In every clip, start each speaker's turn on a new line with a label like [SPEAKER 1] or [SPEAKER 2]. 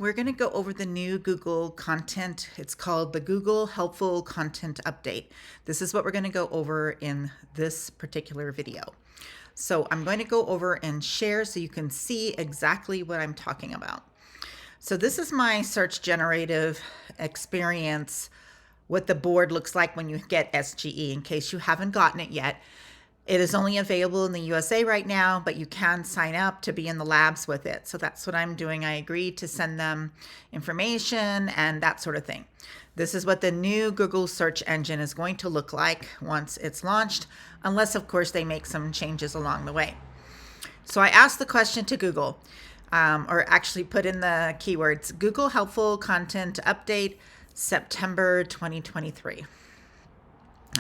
[SPEAKER 1] We're going to go over the new Google content. It's called the Google Helpful Content Update. This is what we're going to go over in this particular video. So I'm going to go over and share so you can see exactly what I'm talking about. So this is my search generative experience, what the board looks like when you get SGE, in case you haven't gotten it yet. It is only available in the USA right now, but you can sign up to be in the labs with it. So that's what I'm doing. I agreed to send them information and that sort of thing. This is what the new Google search engine is going to look like once it's launched, unless of course they make some changes along the way. So I asked the question to Google, or actually put in the keywords, Google Helpful Content Update, September 2023.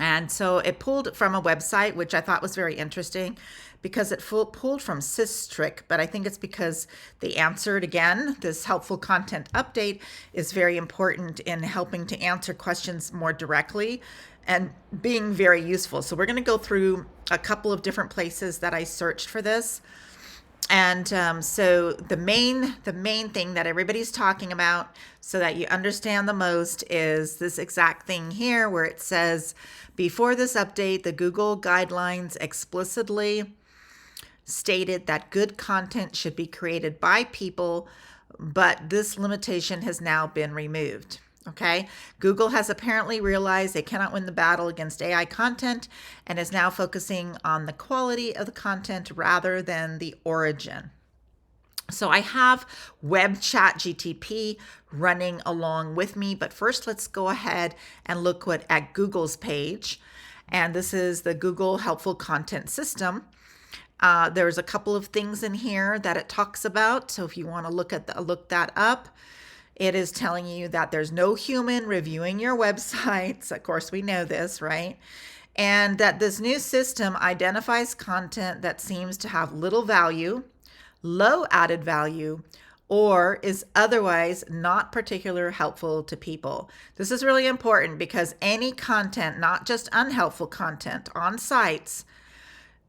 [SPEAKER 1] And so it pulled from a website, which I thought was very interesting because it pulled from Systrick, but I think it's because they answered again. This helpful content update is very important in helping to answer questions more directly and being very useful. So we're going to go through a couple of different places that I searched for this. And so the main thing that everybody's talking about so that you understand the most is this exact thing here where it says, before this update, the Google guidelines explicitly stated that good content should be created by people, but this limitation has now been removed. Okay, Google has apparently realized they cannot win the battle against AI content and is now focusing on the quality of the content rather than the origin. So I have web chat GTP running along with me, but first let's go ahead and look at Google's page. And this is the Google Helpful Content System. There's a couple of things in here that it talks about. So if you want to look that up, it is telling you that there's no human reviewing your websites. Of course, we know this, right? And that this new system identifies content that seems to have little value, low added value, or is otherwise not particularly helpful to people. This is really important because any content, not just unhelpful content on sites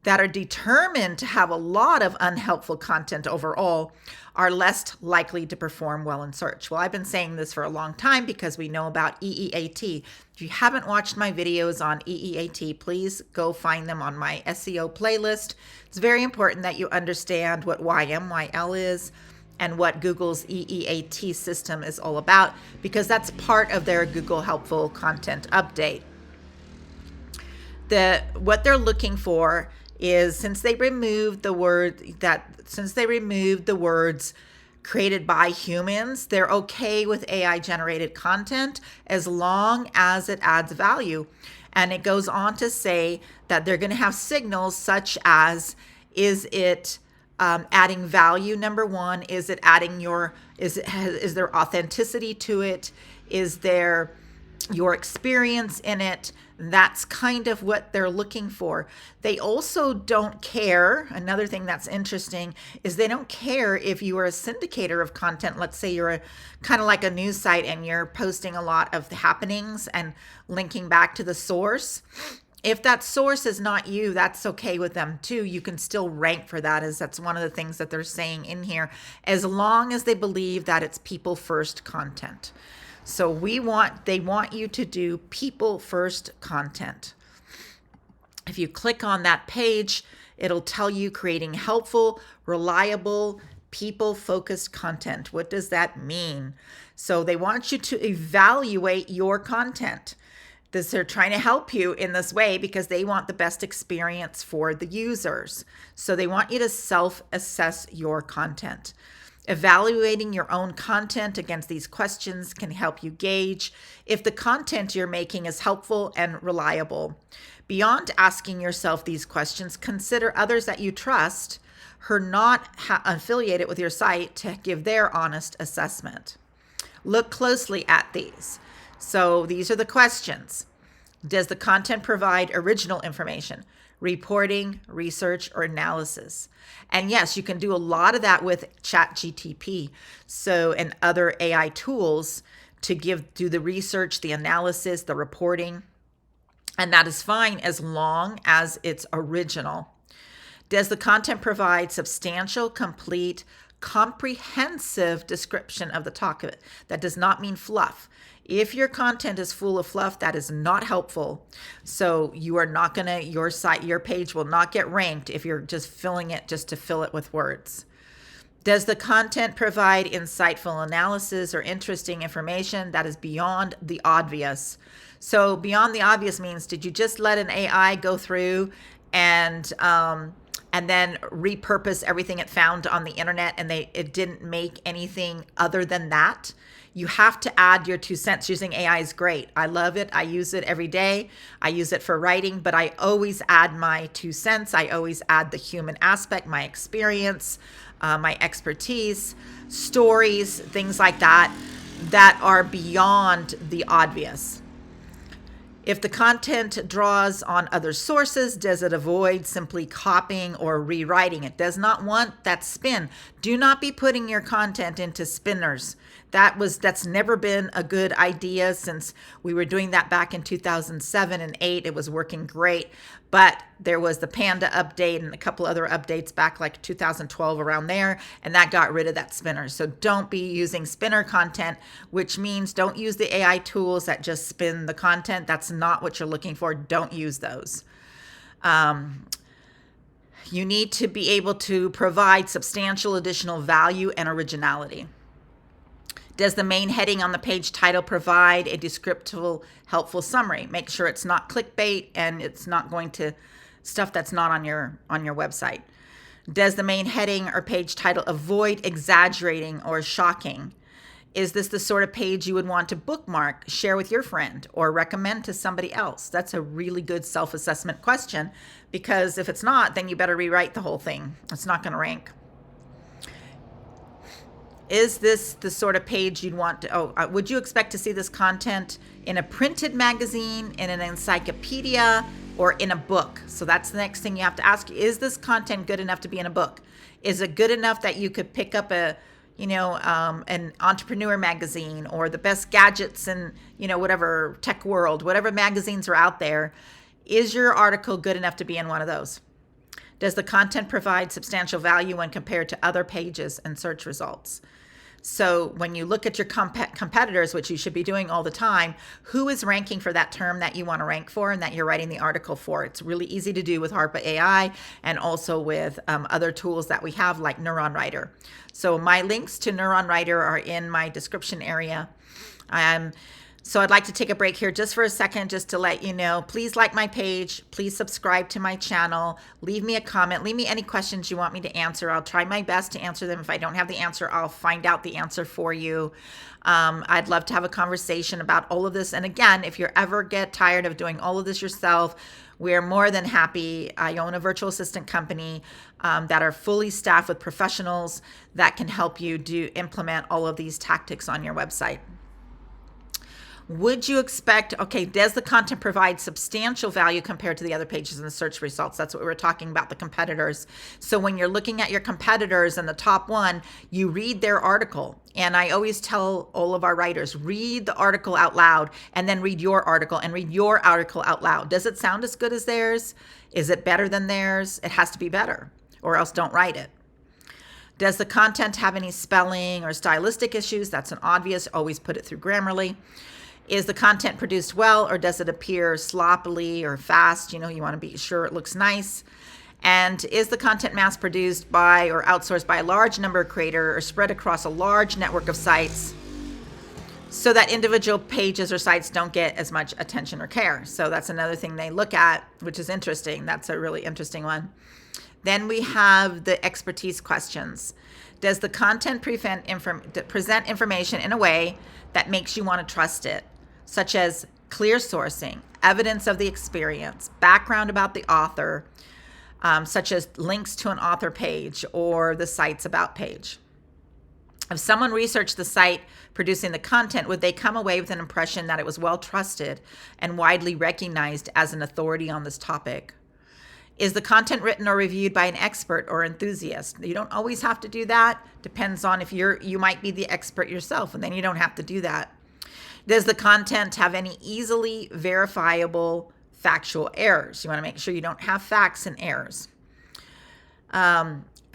[SPEAKER 1] that are determined to have a lot of unhelpful content overall, are less likely to perform well in search. Well, I've been saying this for a long time because we know about EEAT. If you haven't watched my videos on EEAT, please go find them on my SEO playlist. It's very important that you understand what YMYL is and what Google's EEAT system is all about, because that's part of their Google Helpful Content Update. What they're looking for is, since they removed the words created by humans, they're okay with AI generated content as long as it adds value. And it goes on to say that they're going to have signals such as, is it adding value? Number one, is it adding is there authenticity to it? Is there your experience in it? That's kind of what they're looking for. They also don't care. Another thing that's interesting is they don't care if you are a syndicator of content. Let's say you're kind of like a news site and you're posting a lot of the happenings and linking back to the source. If that source is not you, that's okay with them too. You can still rank for that, as that's one of the things that they're saying in here, as long as they believe that it's people first content. So they want you to do people first content. If you click on that page, it'll tell you creating helpful, reliable, people focused content. What does that mean? So they want you to evaluate your content. They're trying to help you in this way because they want the best experience for the users. So they want you to self-assess your content. Evaluating your own content against these questions can help you gauge if the content you're making is helpful and reliable. Beyond asking yourself these questions, consider others that you trust who are not affiliated with your site to give their honest assessment. Look closely at these. So these are the questions. Does the content provide original information, reporting, research, or analysis? And yes, you can do a lot of that with ChatGTP, and other AI tools to do the research, the analysis, the reporting, and that is fine as long as it's original. Does the content provide substantial, complete, comprehensive description of the topic. That does not mean fluff. If your content is full of fluff, that is not helpful. So you are not gonna, your site, your page will not get ranked if you're just filling it just to fill it with words. Does the content provide insightful analysis or interesting information that is beyond the obvious? So beyond the obvious means, did you just let an AI go through and then repurpose everything it found on the internet and it didn't make anything other than that? You have to add your 2 cents. Using AI is great. I love it. I use it every day. I use it for writing, but I always add my 2 cents. I always add the human aspect, my experience, my expertise, stories, things like that, that are beyond the obvious. If the content draws on other sources, does it avoid simply copying or rewriting? It does not want that spin. Do not be putting your content into spinners. That's never been a good idea since we were doing that back in 2007 and 8. It was working great, but there was the Panda update and a couple other updates back like 2012 around there, and that got rid of that spinner. So don't be using spinner content, which means don't use the AI tools that just spin the content. That's not what you're looking for. Don't use those. You need to be able to provide substantial additional value and originality. Does the main heading on the page title provide a descriptive, helpful summary? Make sure it's not clickbait and it's not going to stuff that's not on your website. Does the main heading or page title avoid exaggerating or shocking? Is this the sort of page you would want to bookmark, share with your friend, or recommend to somebody else? That's a really good self-assessment question, because if it's not, then you better rewrite the whole thing. It's not going to rank. Is this the sort of page you'd want to, would you expect to see this content in a printed magazine, in an encyclopedia, or in a book? So that's the next thing you have to ask. Is this content good enough to be in a book? Is it good enough that you could pick up an entrepreneur magazine or the best gadgets in, whatever tech world, whatever magazines are out there? Is your article good enough to be in one of those? Does the content provide substantial value when compared to other pages and search results? So when you look at your competitors, which you should be doing all the time, who is ranking for that term that you want to rank for and that you're writing the article for? It's really easy to do with HARPA AI and also with other tools that we have like Neuron Writer. So my links to Neuron Writer are in my description area. So I'd like to take a break here just for a second, just to let you know, please like my page, please subscribe to my channel, leave me a comment, leave me any questions you want me to answer. I'll try my best to answer them. If I don't have the answer, I'll find out the answer for you. I'd love to have a conversation about all of this. And again, if you ever get tired of doing all of this yourself, we're more than happy. I own a virtual assistant company that are fully staffed with professionals that can help you implement all of these tactics on your website. Would you expect, does the content provide substantial value compared to the other pages in the search results? That's what we were talking about, the competitors. So when you're looking at your competitors and the top one, you read their article. And I always tell all of our writers, read the article out loud and then read your article and read your article out loud. Does it sound as good as theirs? Is it better than theirs? It has to be better, or else don't write it. Does the content have any spelling or stylistic issues? That's an obvious, always put it through Grammarly. Is the content produced well, or does it appear sloppily or fast? You want to be sure it looks nice. And is the content mass produced by or outsourced by a large number of creators or spread across a large network of sites so that individual pages or sites don't get as much attention or care? So that's another thing they look at, which is interesting. That's a really interesting one. Then we have the expertise questions. Does the content present information in a way that makes you want to trust it, such as clear sourcing, evidence of the experience, background about the author, such as links to an author page or the site's about page? If someone researched the site producing the content, would they come away with an impression that it was well trusted and widely recognized as an authority on this topic? Is the content written or reviewed by an expert or enthusiast? You don't always have to do that. Depends on if you might be the expert yourself, and then you don't have to do that. Does the content have any easily verifiable factual errors? You want to make sure you don't have facts and errors.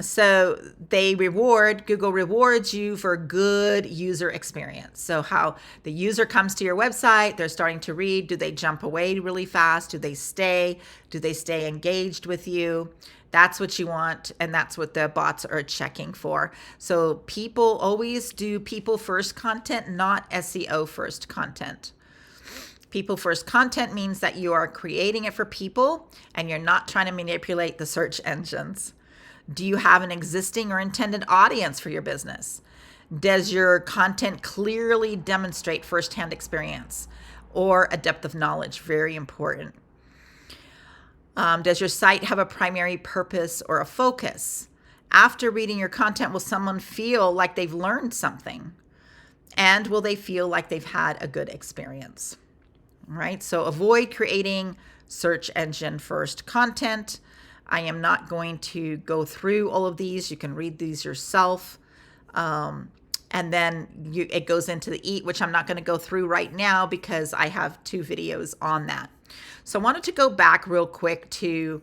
[SPEAKER 1] So Google rewards you for good user experience. So how the user comes to your website, they're starting to read. Do they jump away really fast? Do they stay? Do they stay engaged with you? That's what you want, and that's what the bots are checking for. So people always do people first content, not SEO first content. People first content means that you are creating it for people and you're not trying to manipulate the search engines. Do you have an existing or intended audience for your business? Does your content clearly demonstrate firsthand experience or a depth of knowledge? Very important. Does your site have a primary purpose or a focus? After reading your content, will someone feel like they've learned something? And will they feel like they've had a good experience? All right, so avoid creating search engine first content. I am not going to go through all of these. You can read these yourself. And then it goes into the EAT, which I'm not going to go through right now because I have 2 videos on that. So I wanted to go back real quick to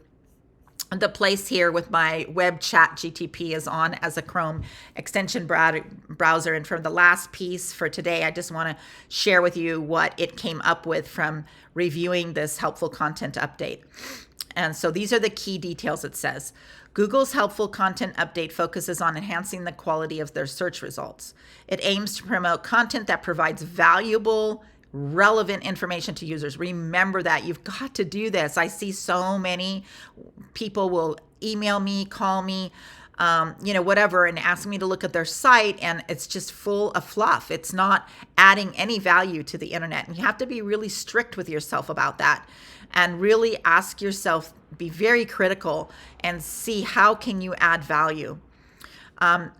[SPEAKER 1] the place here with my web chat GTP is on as a Chrome extension browser. And for the last piece for today, I just want to share with you what it came up with from reviewing this helpful content update. And so these are the key details. It says, Google's helpful content update focuses on enhancing the quality of their search results. It aims to promote content that provides valuable, relevant information to users. Remember that. You've got to do this. I see so many people will email me, call me, whatever, and ask me to look at their site, and it's just full of fluff. It's not adding any value to the internet. And you have to be really strict with yourself about that and really ask yourself, be very critical and see how can you add value.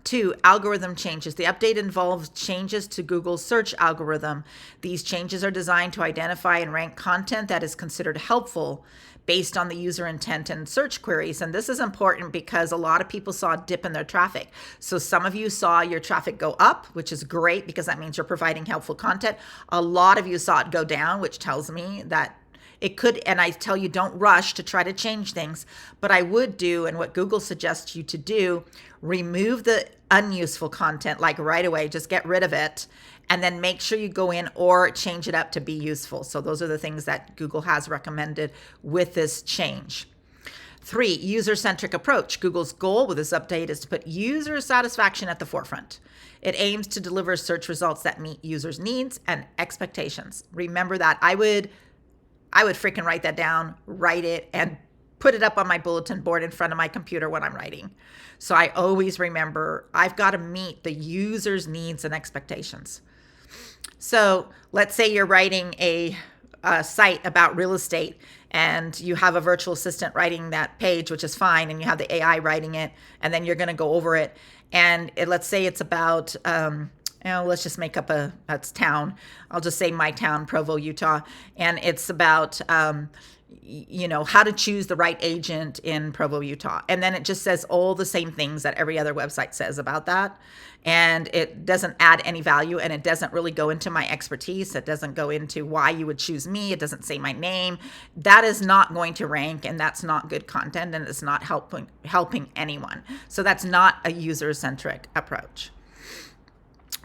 [SPEAKER 1] 2, algorithm changes. The update involves changes to Google's search algorithm. These changes are designed to identify and rank content that is considered helpful based on the user intent and search queries. And this is important because a lot of people saw a dip in their traffic. So some of you saw your traffic go up, which is great because that means you're providing helpful content. A lot of you saw it go down, which tells me that it could, and I tell you, don't rush to try to change things, but I would do, and what Google suggests you to do, remove the unuseful content like right away, just get rid of it, and then make sure you go in or change it up to be useful. So those are the things that Google has recommended with this change. 3, user-centric approach. Google's goal with this update is to put user satisfaction at the forefront. It aims to deliver search results that meet users' needs and expectations. Remember that. I would freaking write that down, write it, and put it up on my bulletin board in front of my computer when I'm writing. So I always remember I've got to meet the user's needs and expectations. So let's say you're writing a site about real estate and you have a virtual assistant writing that page, which is fine, and you have the AI writing it, and then you're going to go over it. And let's say it's about let's just make up that's town. I'll just say my town, Provo, Utah. And it's about, how to choose the right agent in Provo, Utah. And then it just says all the same things that every other website says about that. And it doesn't add any value, and it doesn't really go into my expertise. It doesn't go into why you would choose me. It doesn't say my name. That is not going to rank, and that's not good content, and it's not helping anyone. So that's not a user-centric approach.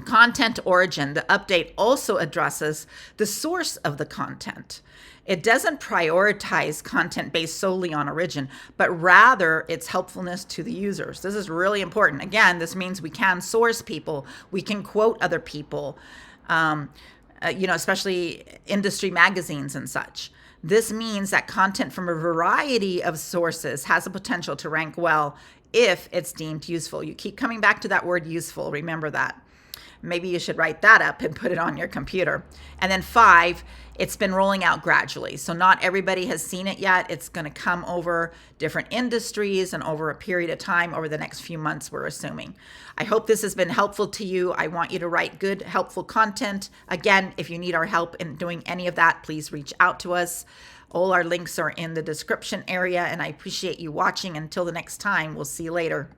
[SPEAKER 1] Content origin. The update also addresses the source of the content. It doesn't prioritize content based solely on origin, but rather its helpfulness to the users. This is really important. Again, this means we can source people, we can quote other people, especially industry magazines and such. This means that content from a variety of sources has a potential to rank well if it's deemed useful. You keep coming back to that word useful. Remember that. Maybe you should write that up and put it on your computer. And then 5, it's been rolling out gradually. So not everybody has seen it yet. It's going to come over different industries and over a period of time over the next few months, we're assuming. I hope this has been helpful to you. I want you to write good, helpful content. Again, if you need our help in doing any of that, please reach out to us. All our links are in the description area, and I appreciate you watching. Until the next time, we'll see you later.